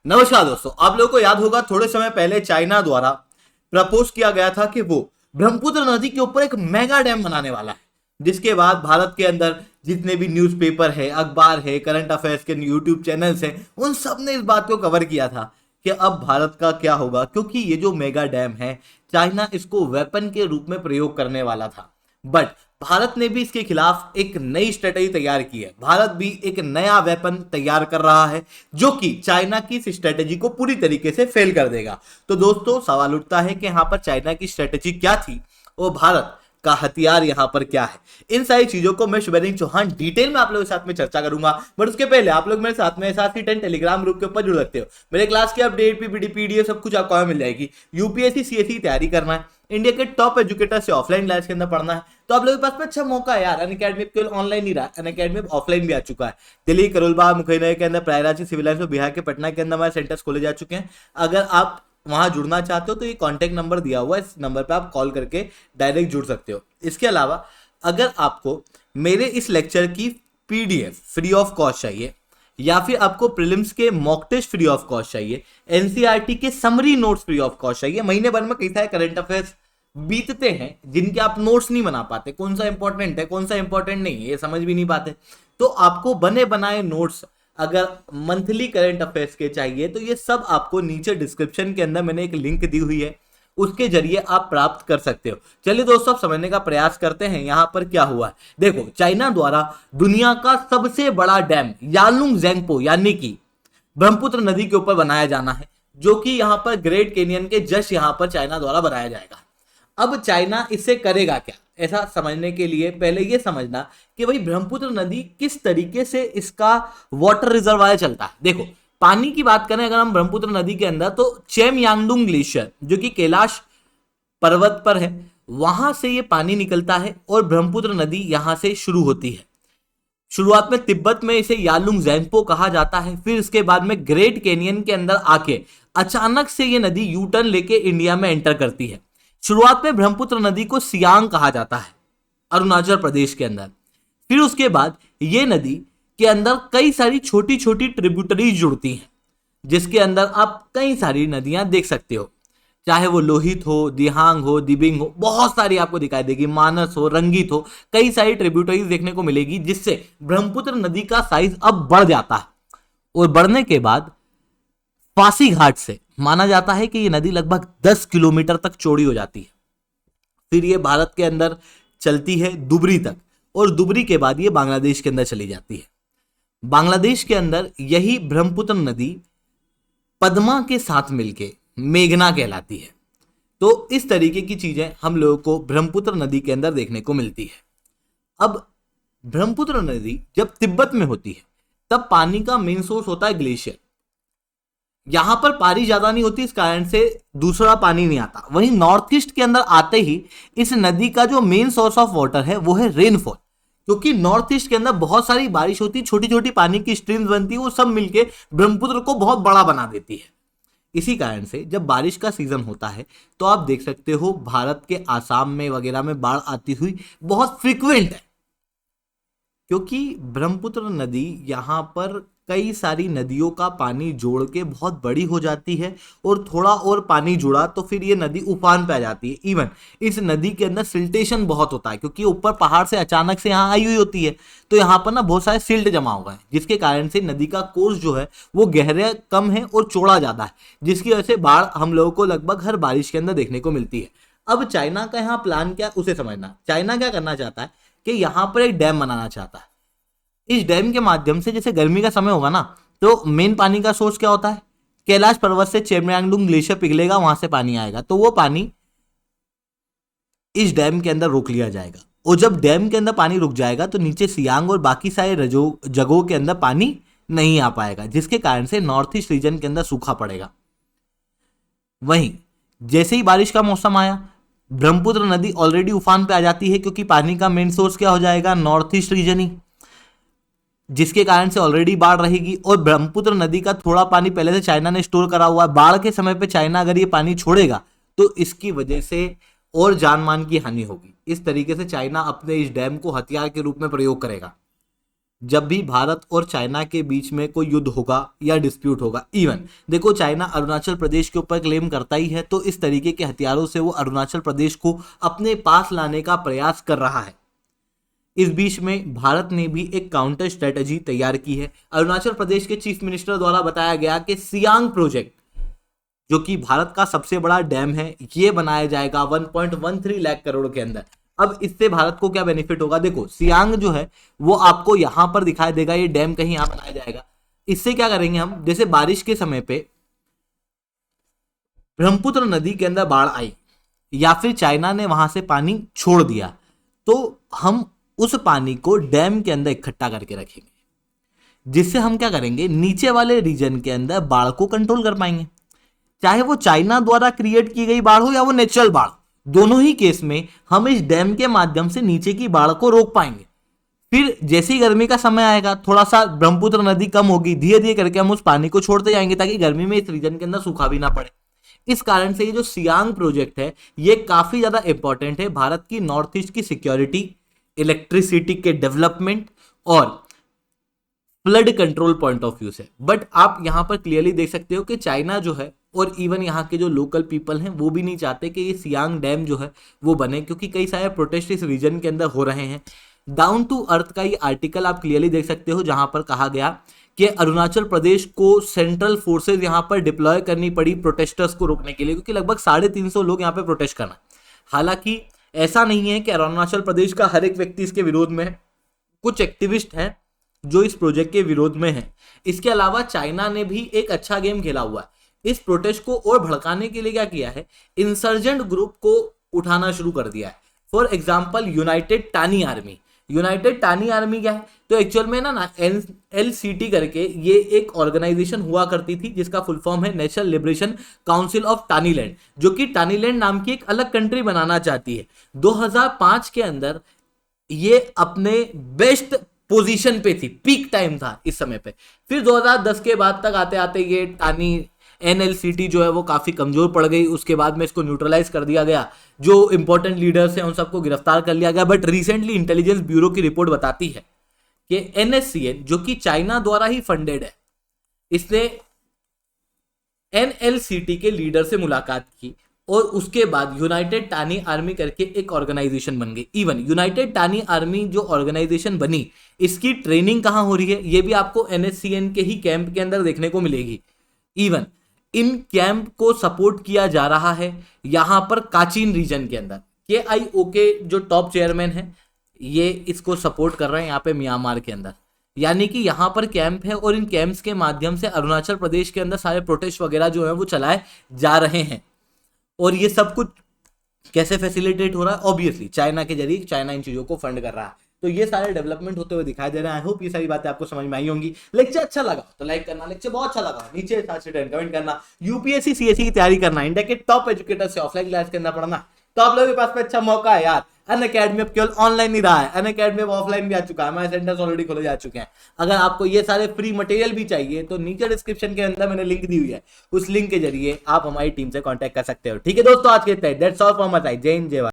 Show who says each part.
Speaker 1: नमस्कार दोस्तों, आप लोगों को याद होगा थोड़े समय पहले चाइना द्वारा प्रपोज किया गया था कि वो ब्रह्मपुत्र नदी के ऊपर एक मेगा डैम बनाने वाला है। जिसके बाद भारत के अंदर जितने भी न्यूज़पेपर है, अखबार है, करंट अफेयर्स के यूट्यूब चैनल्स हैं, उन सब ने इस बात को कवर किया था कि अब भारत का क्या होगा, क्योंकि ये जो मेगा डैम है चाइना इसको वेपन के रूप में प्रयोग करने वाला था। बट भारत ने भी इसके खिलाफ एक नई स्ट्रेटेजी तैयार की है। भारत भी एक नया वेपन तैयार कर रहा है जो कि चाइना की इस स्ट्रेटेजी को पूरी तरीके से फेल कर देगा। तो दोस्तों सवाल उठता है कि यहां पर चाइना की स्ट्रेटेजी क्या थी और भारत का हथियार यहां पर क्या है। इन सारी चीजों को मैं शुभेंद्र चौहान डिटेल में आप लोगों के साथ में चर्चा करूंगा। बट उसके पहले आप लोग मेरे साथ में साथ ही 10 टेलीग्राम ग्रुप के ऊपर जुड़ सकते हो। मेरे क्लास की अपडेट पीपीटी पीडीएफ सब कुछ आपको वहां मिल जाएगी। यूपीएससी सीएससी तैयारी करना है, इंडिया के टॉप एजुकेटर से ऑफलाइन क्लास के अंदर पढ़ना है, तो आप लोगों के पास में अच्छा मौका है यार। अनअकैडमी केवल ऑनलाइन नहीं रहा, अनअकैडमी ऑफलाइन भी आ चुका है। दिल्ली, करोलबाग, मुखैना के अंदर, प्रयागराज, सिविल लाइन्स और बिहार के पटना के अंदर हमारे सेंटर्स खोले जा चुके हैं। अगर आप वहां जुड़ना चाहते हो तो ये कॉन्टैक्ट नंबर दिया हुआ है, इस नंबर पे आप कॉल करके डायरेक्ट जुड़ सकते हो। इसके अलावा अगर आपको मेरे इस लेक्चर की पीडीएफ फ्री ऑफ कॉस्ट चाहिए या फिर आपको प्रीलिम्स के mock test free of cost चाहिए, एनसीईआरटी के summary notes free of cost चाहिए, महीने भर में कई सारे करंट अफेयर्स बीतते हैं जिनके आप नोट्स नहीं बना पाते, कौन सा इंपॉर्टेंट है कौन सा इंपॉर्टेंट नहीं है ये समझ भी नहीं पाते, तो आपको बने बनाए नोट्स अगर मंथली करंट अफेयर्स के चाहिए तो ये सब आपको नीचे डिस्क्रिप्शन के अंदर मैंने एक लिंक दी हुई है, उसके जरिए आप प्राप्त कर सकते हो। चलिए दोस्तों अब समझने का प्रयास करते हैं यहां पर क्या हुआ है। देखो, चाइना द्वारा दुनिया का सबसे बड़ा डैम यालुंग ज़ेंगपो यानी कि ब्रह्मपुत्र नदी के ऊपर बनाया जाना है, जो कि यहां पर ग्रेट कैनियन के जस्ट यहां पर चाइना द्वारा बनाया जाएगा। अब चाइना इससे करेगा क्या, ऐसा समझने के लिए पहले यह समझना कि भाई ब्रह्मपुत्र नदी किस तरीके से इसका वाटर रिजर्वायर चलता है। देखो, पानी की बात करें अगर हम ब्रह्मपुत्र नदी के अंदर, तो चेम यांगडुंग ग्लेशियर जो कि कैलाश पर्वत पर है, वहां से ये पानी निकलता है और ब्रह्मपुत्र नदी यहां से शुरू होती है। शुरुआत में तिब्बत में इसे यालुंग ज़ेंगपो कहा जाता है, फिर इसके बाद में ग्रेट कैनियन के अंदर आके अचानक से ये नदी यू टर्न लेके इंडिया में एंटर करती है। शुरुआत में ब्रह्मपुत्र नदी को सियांग कहा जाता है अरुणाचल प्रदेश के अंदर, फिर उसके बाद ये नदी के अंदर कई सारी छोटी छोटी ट्रिब्यूटरीज जुड़ती हैं, जिसके अंदर आप कई सारी नदियां देख सकते हो, चाहे वो लोहित हो, दिहांग हो, दिबिंग हो, बहुत सारी आपको दिखाई देगी, मानस हो, रंगित हो, कई सारी ट्रिब्यूटरीज देखने को मिलेगी, जिससे ब्रह्मपुत्र नदी का साइज अब बढ़ जाता है। और बढ़ने के बाद फांसी घाट से माना जाता है कि ये नदी लगभग 10 किलोमीटर तक चौड़ी हो जाती है। फिर ये भारत के अंदर चलती है दुबरी तक, और दुबरी के बाद ये बांग्लादेश के अंदर चली जाती है। बांग्लादेश के अंदर यही ब्रह्मपुत्र नदी पद्मा के साथ मिलके मेघना कहलाती है। तो इस तरीके की चीजें हम लोगों को ब्रह्मपुत्र नदी के अंदर देखने को मिलती है। अब ब्रह्मपुत्र नदी जब तिब्बत में होती है तब पानी का मेन सोर्स होता है ग्लेशियर। यहां पर बारिश ज्यादा नहीं होती, इस कारण से दूसरा पानी नहीं आता। वहीं नॉर्थ ईस्ट के अंदर आते ही इस नदी का जो मेन सोर्स ऑफ वाटर है वो है रेनफॉल, क्योंकि नॉर्थ ईस्ट के अंदर बहुत सारी बारिश होती है, छोटी छोटी पानी की स्ट्रीम्स बनती है, वो सब मिलके ब्रह्मपुत्र को बहुत बड़ा बना देती है। इसी कारण से जब बारिश का सीजन होता है तो आप देख सकते हो भारत के आसाम में वगैरह में बाढ़ आती हुई बहुत फ्रीक्वेंट है, क्योंकि ब्रह्मपुत्र नदी यहाँ पर कई सारी नदियों का पानी जोड़ के बहुत बड़ी हो जाती है, और थोड़ा और पानी जुड़ा तो फिर ये नदी उफान पे आ जाती है। इवन इस नदी के अंदर सिल्टेशन बहुत होता है, क्योंकि ऊपर पहाड़ से अचानक से यहाँ आई हुई होती है, तो यहाँ पर ना बहुत सारे सिल्ट जमा हुआ है, जिसके कारण से नदी का कोर्स जो है वो गहरा कम है और चौड़ा ज्यादा है, जिसकी वजह से बाढ़ हम लोगों को लगभग हर बारिश के अंदर देखने को मिलती है। अब चाइना का यहाँ प्लान क्या उसे समझना। चाइना क्या करना चाहता है कि यहाँ पर एक डैम बनाना चाहता है। इस डैम के माध्यम से जैसे गर्मी का समय होगा ना, तो मेन पानी का सोर्स क्या होता है, कैलाश पर्वत से चेमयांगडुंग ग्लेशियर पिघलेगा, वहां से पानी आएगा, तो वो पानी इस डैम के अंदर रोक लिया जाएगा। और जब डैम के अंदर पानी रुक जाएगा तो नीचे सियांग और बाकी सारे जगहों के अंदर पानी नहीं आ पाएगा, जिसके कारण से नॉर्थ ईस्ट रीजन के अंदर सूखा पड़ेगा। वहीं जैसे ही बारिश का मौसम आया, ब्रह्मपुत्र नदी ऑलरेडी उफान पे आ जाती है, क्योंकि पानी का मेन सोर्स क्या हो जाएगा, नॉर्थ ईस्ट रीजन ही, जिसके कारण से ऑलरेडी बाढ़ रहेगी। और ब्रह्मपुत्र नदी का थोड़ा पानी पहले से चाइना ने स्टोर करा हुआ है, बाढ़ के समय पे चाइना अगर ये पानी छोड़ेगा तो इसकी वजह से और जानमाल की हानि होगी। इस तरीके से चाइना अपने इस डैम को हथियार के रूप में प्रयोग करेगा। जब भी भारत और चाइना के बीच में कोई युद्ध होगा या डिस्प्यूट होगा, इवन देखो चाइना अरुणाचल प्रदेश के ऊपर क्लेम करता ही है, तो इस तरीके के हथियारों से वो अरुणाचल प्रदेश को अपने पास लाने का प्रयास कर रहा है। इस बीच में भारत ने भी एक काउंटर स्ट्रेटजी तैयार की है। अरुणाचल प्रदेश के चीफ मिनिस्टर द्वारा बताया गया कि सियांग प्रोजेक्ट, जो कि भारत का सबसे बड़ा डैम है, ये बनाया जाएगा 1.13 लाख करोड़ के अंदर। अब इससे भारत को क्या बेनिफिट होगा, देखो सियांग जो है वो आपको यहां पर दिखाई देगा, ये डैम कहीं यहां बनाया जाएगा। इससे क्या करेंगे हम, जैसे बारिश के समय पे ब्रह्मपुत्र नदी के अंदर बाढ़ आई या फिर चाइना ने वहां से पानी छोड़ दिया, तो हम उस पानी को डैम के अंदर इकट्ठा करके रखेंगे, जिससे हम क्या करेंगे, नीचे वाले रीजन के अंदर बाढ़ को कंट्रोल कर पाएंगे। चाहे वो चाइना द्वारा क्रिएट की गई बाढ़ हो या वो नेचुरल बाढ़, दोनों ही केस में हम इस डैम के माध्यम से नीचे की बाढ़ को रोक पाएंगे। फिर जैसे ही गर्मी का समय आएगा, थोड़ा सा ब्रह्मपुत्र नदी कम होगी, धीरे धीरे करके हम उस पानी को छोड़ते जाएंगे ताकि गर्मी में इस रीजन के अंदर सूखा भी ना पड़े। इस कारण से ये जो सियांग प्रोजेक्ट है ये काफी ज्यादा इंपॉर्टेंट है भारत की नॉर्थ ईस्ट की सिक्योरिटी, इलेक्ट्रिसिटी के डेवलपमेंट और flood control point of view से। बट आप यहां पर क्लियरली देख सकते हो कि चाइना जो है और इवन यहाँ के जो लोकल पीपल हैं वो भी नहीं चाहते कि ये सियांग डैम जो है वो बने, क्योंकि कई सारे प्रोटेस्ट इस रीजन के अंदर हो रहे हैं। डाउन टू अर्थ का ये आर्टिकल आप क्लियरली देख सकते हो, जहां पर कहा गया कि अरुणाचल प्रदेश को सेंट्रल फोर्सेज यहां पर डिप्लॉय करनी पड़ी प्रोटेस्टर्स को रोकने के लिए, क्योंकि लगभग 350 लोग यहाँ पे प्रोटेस्ट करना। हालांकि ऐसा नहीं है कि अरुणाचल प्रदेश का हर एक व्यक्ति इसके विरोध में है, कुछ एक्टिविस्ट हैं जो इस प्रोजेक्ट के विरोध में हैं। इसके अलावा चाइना ने भी एक अच्छा गेम खेला हुआ है, इस प्रोटेस्ट को और भड़काने के लिए क्या किया है, इंसर्जेंट ग्रुप को उठाना शुरू कर दिया है। For example united Tani army. United Tani army क्या है, तो एक्चुअल में ना NLCT करके ये एक ऑर्गेनाइजेशन हुआ करती थी जिसका फुल फॉर्म है नेशनल लिबरेशन काउंसिल ऑफ टानीलैंड, जो कि टानीलैंड नाम की एक अलग कंट्री बनाना चाहती है। 2005 के अंदर ये अपने बेस्ट पोजीशन पे थी, पीक टाइम था इस समय पे। फिर 2010 के बाद तक आते आते ये टानी NLCT जो है वो काफी कमजोर पड़ गई। उसके बाद में इसको न्यूट्रलाइज कर दिया गया, जो इंपॉर्टेंट लीडर्स हैं उन सबको गिरफ्तार कर लिया गया। बट रिसेंटली इंटेलिजेंस ब्यूरो की रिपोर्ट बताती है कि NSCN जो कि चाइना द्वारा ही फंडेड है, इसने NLCT के लीडर से मुलाकात की और उसके बाद यूनाइटेड टानी आर्मी करके एक ऑर्गेनाइजेशन बन गई। इवन यूनाइटेड टानी आर्मी जो ऑर्गेनाइजेशन बनी, इसकी ट्रेनिंग कहां हो रही है ये भी आपको NSCN के ही कैंप के अंदर देखने को मिलेगी। इवन इन कैंप को सपोर्ट किया जा रहा है यहां पर काचिन रीजन के अंदर। KIO के जो टॉप चेयरमैन है ये इसको सपोर्ट कर रहे हैं यहाँ पे म्यांमार के अंदर। यानी कि यहाँ पर कैंप है और इन कैंप्स के माध्यम से अरुणाचल प्रदेश के अंदर सारे प्रोटेस्ट वगैरह जो है वो चलाए जा रहे हैं। और ये सब कुछ कैसे फैसिलिटेट हो रहा है, ऑब्वियसली चाइना के जरिए, चाइना इन चीजों को फंड कर रहा है। तो ये सारे डेवलपमेंट होते हुए दिखाई दे रहे हैं। आई होप ये सारी बातें आपको समझ में आई होंगी। लेक्चर अच्छा लगा तो लाइक करना, लेक्चर बहुत अच्छा लगा नीचे कमेंट करना। UPSC CSE की तैयारी करना, इंडिया के टॉप एजुकेटर से ऑफलाइन क्लास करना पड़ना, तो आप लोगों के पास में अच्छा मौका है यार। अनअकैडमी अब केवल ऑनलाइन नहीं रहा है, अनअकैडमी अब ऑफलाइन भी आ चुका है, हमारे सेंटर्स ऑलरेडी खोले जा चुके हैं। अगर आपको ये सारे फ्री मटेरियल भी चाहिए तो नीचे डिस्क्रिप्शन के अंदर मैंने लिंक दी हुई है, उस लिंक के जरिए आप हमारी टीम से कांटेक्ट कर सकते हो। ठीक है दोस्तों, आज के that's all from my side. जय हिंद, जय भारत।